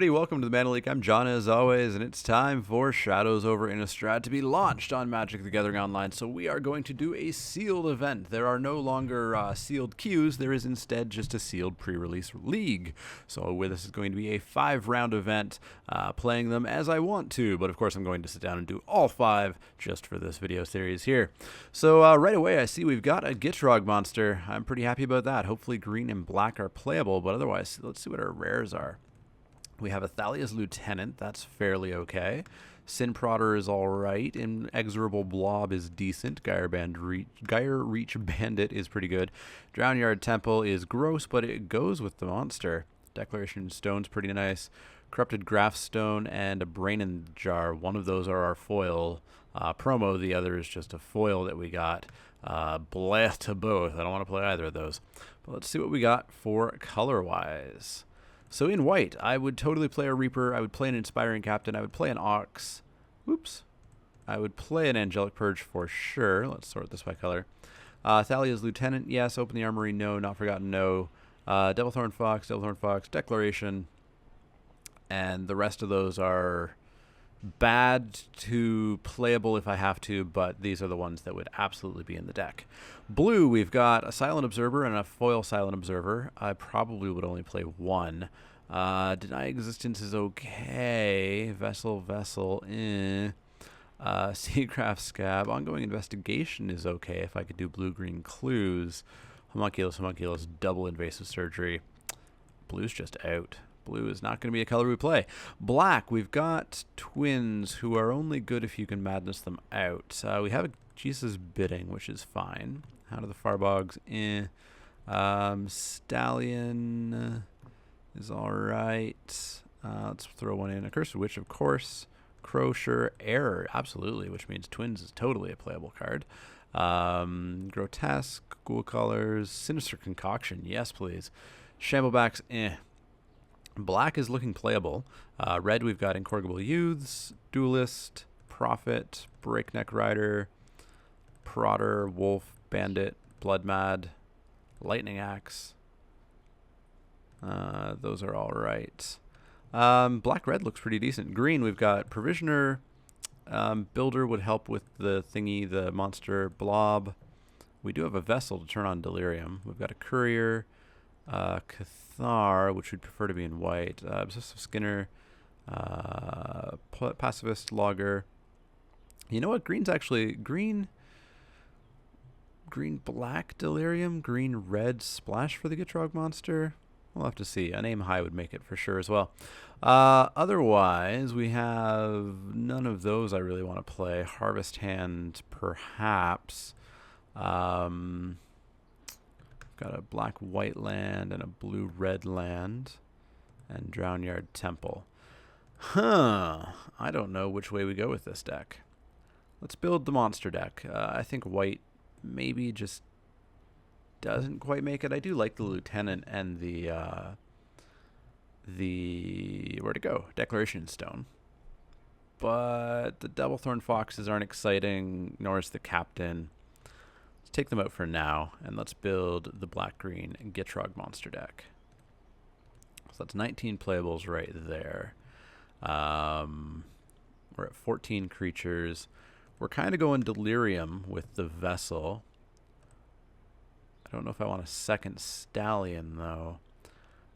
everybody, welcome to the Leek. I'm John as always, and it's time for Shadows over Innistrad to be launched on Magic the Gathering Online. So we are going to do a sealed event. There are no longer sealed queues, there is instead just a sealed pre-release league. So this is going to be a 5-round event, playing them as I want to, but of course I'm going to sit down and do all 5 just for this video series here. So right away I see we've got a Gitrog monster. I'm pretty happy about that. Hopefully green and black are playable, but otherwise let's see what our rares are. We have a Thalia's Lieutenant, that's fairly okay. Sin Prodder is alright. Inexorable Blob is decent. Gyre Reach Bandit is pretty good. Drownyard Temple is gross, but it goes with the monster. Declaration Stone's pretty nice. Corrupted Graphstone and a Brain in Jar. One of those are our foil promo, the other is just a foil that we got. Blast to both. I don't want to play either of those. But let's see what we got for color-wise. So in white, I would totally play a Reaper, I would play an Inspiring Captain, I would play an Ox. Oops. I would play an Angelic Purge for sure. Let's sort this by color. Thalia's Lieutenant, yes. Open the Armory, no. Not Forgotten, no. Devilthorn Fox, Declaration. And the rest of those are bad to playable if I have to, but these are the ones that would absolutely be in the deck. Blue, we've got a Silent Observer and a Foil Silent Observer. I probably would only play one. Deny Existence is okay. Vessel, Seagraft Scab. Ongoing Investigation is okay if I could do blue-green clues. Homunculus, double Invasive Surgery. Blue's just out. Blue is not going to be a color we play. Black, we've got Twins, who are only good if you can madness them out. We have a Jesus Bidding, which is fine. Out of the Farbogs, Stallion is alright. Let's throw one in. A Cursed Witch, of course. Crochet, Error, absolutely, which means Twins is totally a playable card. Grotesque, Ghoul Colors, Sinister Concoction, yes please. Shamblebacks, Black is looking playable. Red, we've got Incorrigible Youths, Duelist, Prophet, Breakneck Rider, Prodder, Wolf, Bandit, Blood Mad, Lightning Axe. Those are all right. Black-red looks pretty decent. Green, we've got Provisioner. Builder would help with the thingy, the monster blob. We do have a Vessel to turn on Delirium. We've got a Courier. Cathar, which we'd prefer to be in white. Obsessive Skinner, Pacifist Logger. You know what? Green's actually green black Delirium, green red Splash for the Gitrog monster. We'll have to see. An aim high would make it for sure as well. Otherwise, we have none of those I really want to play. Harvest Hand, perhaps. Got a black-white land and a blue-red land and Drownyard Temple. I don't know which way we go with this deck. Let's build the monster deck. I think white maybe just doesn't quite make it. I do like the Lieutenant and the where to go? Declaration Stone. But the Doublethorn Foxes aren't exciting, nor is the Captain. Take them out for now, and let's build the black-green Gitrog monster deck. So that's 19 playables right there. We're at 14 creatures. We're kind of going Delirium with the Vessel. I don't know if I want a second Stallion, though.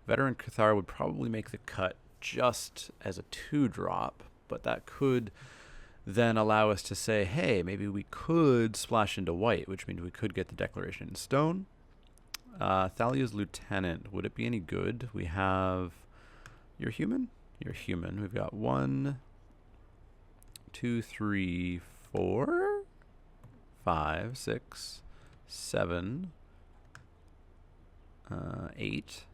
Veteran Cathar would probably make the cut just as a 2-drop, but that could then allow us to say, hey, maybe we could splash into white, which means we could get the Declaration in Stone. Thalia's Lieutenant, would it be any good? We have... You're human? You're human. We've got 1, 2, 3, 4, 5, 6, 7, 8,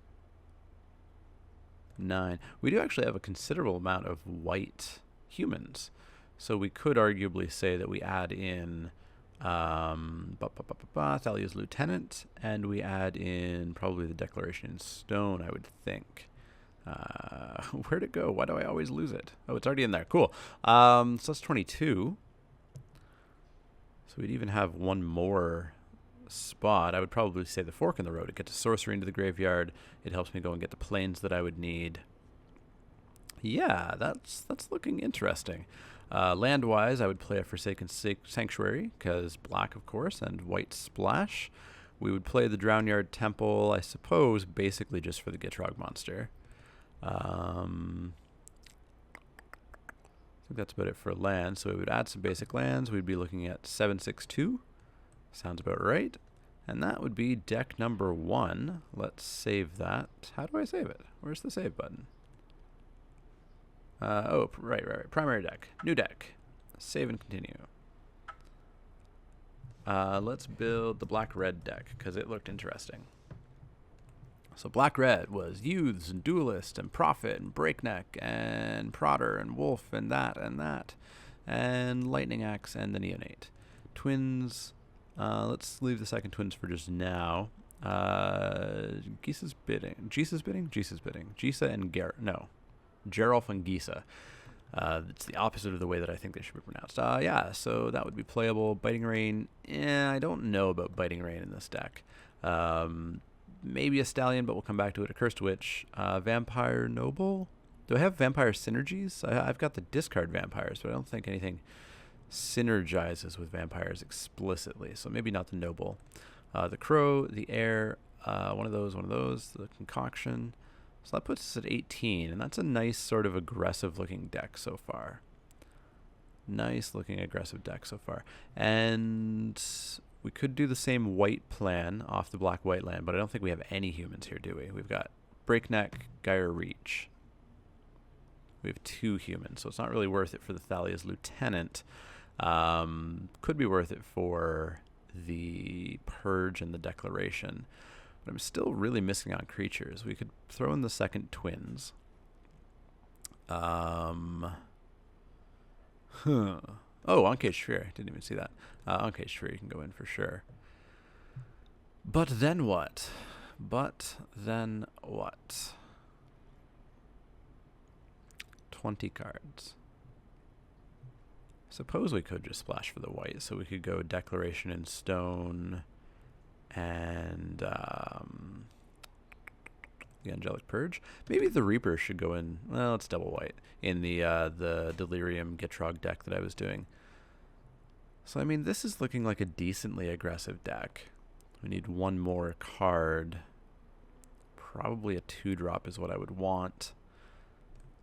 9. We do actually have a considerable amount of white humans. So we could arguably say that we add in Thalia's Lieutenant, and we add in probably the Declaration in Stone, I would think. Where'd it go? Why do I always lose it? Oh, it's already in there. Cool. So that's 22. So we'd even have one more spot. I would probably say the Fork in the Road. It gets a sorcery into the graveyard. It helps me go and get the planes that I would need. Yeah, that's looking interesting. Land-wise, I would play a Forsaken Sanctuary, because black, of course, and white splash. We would play the Drownyard Temple, I suppose, basically just for the Gitrog monster. I think that's about it for land. So we would add some basic lands. We'd be looking at 762. Sounds about right. And that would be deck number 1. Let's save that. How do I save it? Where's the save button? Right. Primary deck. New deck. Save and continue. Let's build the black-red deck, because it looked interesting. So black-red was Youths and Duelist and Prophet and Breakneck and Prodder and Wolf and that and Lightning Axe and the Neonate. Twins, let's leave the second twins for just now. Gisa's bidding. Gisa and Geralf and Gisa. It's the opposite of the way that I think they should be pronounced. Yeah, so that would be playable. Biting Rain, I don't know about Biting Rain in this deck. Maybe a Stallion, but we'll come back to it. A Cursed Witch. Vampire Noble? Do I have Vampire Synergies? I've got the discard Vampires, but I don't think anything synergizes with Vampires explicitly, so maybe not the Noble. The Crow, the Air, one of those, the Concoction. So that puts us at 18, and that's a nice sort of aggressive-looking deck so far. Nice-looking aggressive deck so far. And we could do the same white plan off the black-white land, but I don't think we have any humans here, do we? We've got Breakneck, Gyre Reach. We have 2 humans, so it's not really worth it for the Thalia's Lieutenant. Could be worth it for the Purge and the Declaration. But I'm still really missing on creatures. We could throw in the second twins. Oh, Uncaged Sphere. I didn't even see that. Uncaged Sphere you can go in for sure. But then what? 20 cards. Suppose we could just splash for the white, so we could go Declaration in Stone and the Angelic Purge. Maybe the Reaper should go in. Well, it's double white in the Delirium Gitrog deck that I was doing. So I mean, this is looking like a decently aggressive deck. We need one more card. Probably a 2-drop is what I would want.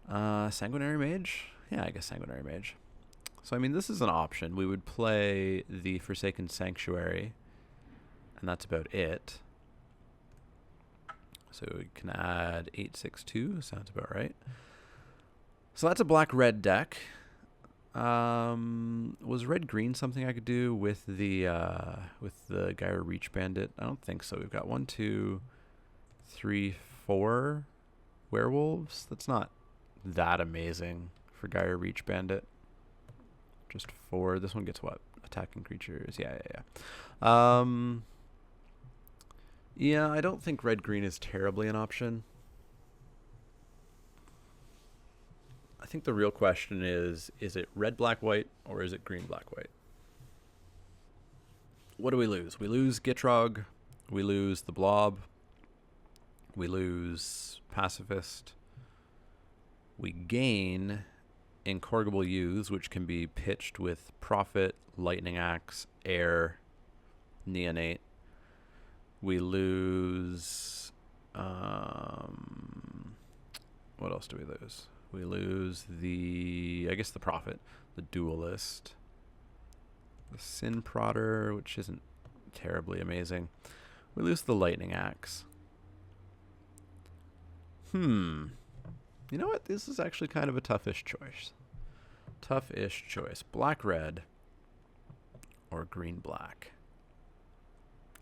Sanguinary Mage? Yeah, I guess Sanguinary Mage. So I mean, this is an option. We would play the Forsaken Sanctuary, and that's about it. So we can add 862. Sounds about right. So that's a black-red deck. Was red-green something I could do with the Gyre Reach Bandit? I don't think so. We've got 1, 2, 3, 4 werewolves. That's not that amazing for Gyre Reach Bandit. Just 4. This one gets what? Attacking creatures. Yeah. Yeah, I don't think red-green is terribly an option. I think the real question is it red-black-white or is it green-black-white? What do we lose? We lose Gitrog. We lose the Blob. We lose Pacifist. We gain Incorrigible Youths, which can be pitched with Prophet, Lightning Axe, Air, Neonate. We lose... what else do we lose? We lose the Prophet, the Duelist, the Sin Prodder, which isn't terribly amazing. We lose the Lightning Axe. You know what? This is actually kind of a toughish choice. Black-red or green-black.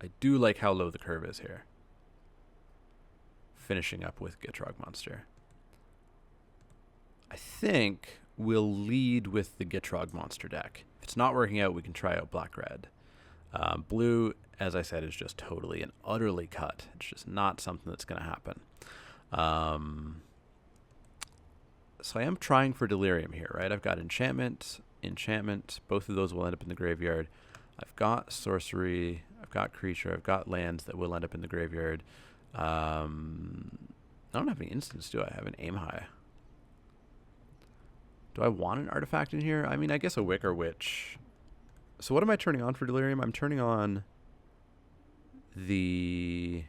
I do like how low the curve is here. Finishing up with Gitrog Monster. I think we'll lead with the Gitrog Monster deck. If it's not working out, we can try out black-red. Blue, as I said, is just totally and utterly cut. It's just not something that's going to happen. So I am trying for Delirium here, right? I've got Enchantment. Both of those will end up in the graveyard. I've got Sorcery. I've got Creature. I've got lands that will end up in the graveyard. I don't have any instants, do I? I have an Aim High. Do I want an artifact in here? I mean, I guess a Wicker Witch. So what am I turning on for Delirium? I'm turning on the...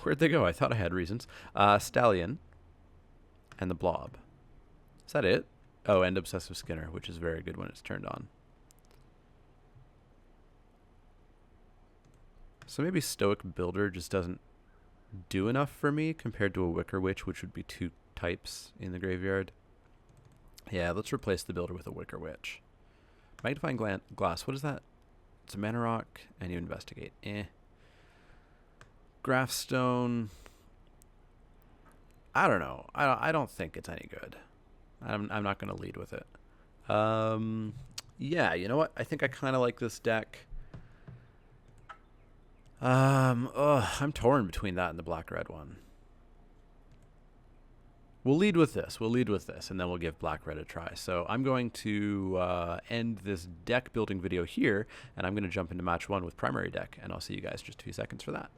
Where'd they go? I thought I had reasons. Stallion and the Blob. Is that it? Oh, and Obsessive Skinner, which is very good when it's turned on. So maybe Stoic Builder just doesn't do enough for me compared to a Wicker Witch, which would be 2 types in the graveyard. Yeah, let's replace the Builder with a Wicker Witch. Magnifying Glass, what is that? It's a Mana Rock, and you investigate. Graphstone. I don't know. I don't think it's any good. I'm not going to lead with it. Yeah, you know what? I think I kind of like this deck. I'm torn between that and the black-red one. We'll lead with this. And then we'll give black-red a try. So I'm going to end this deck building video here, and I'm going to jump into match 1 with primary deck, and I'll see you guys in just a few seconds for that.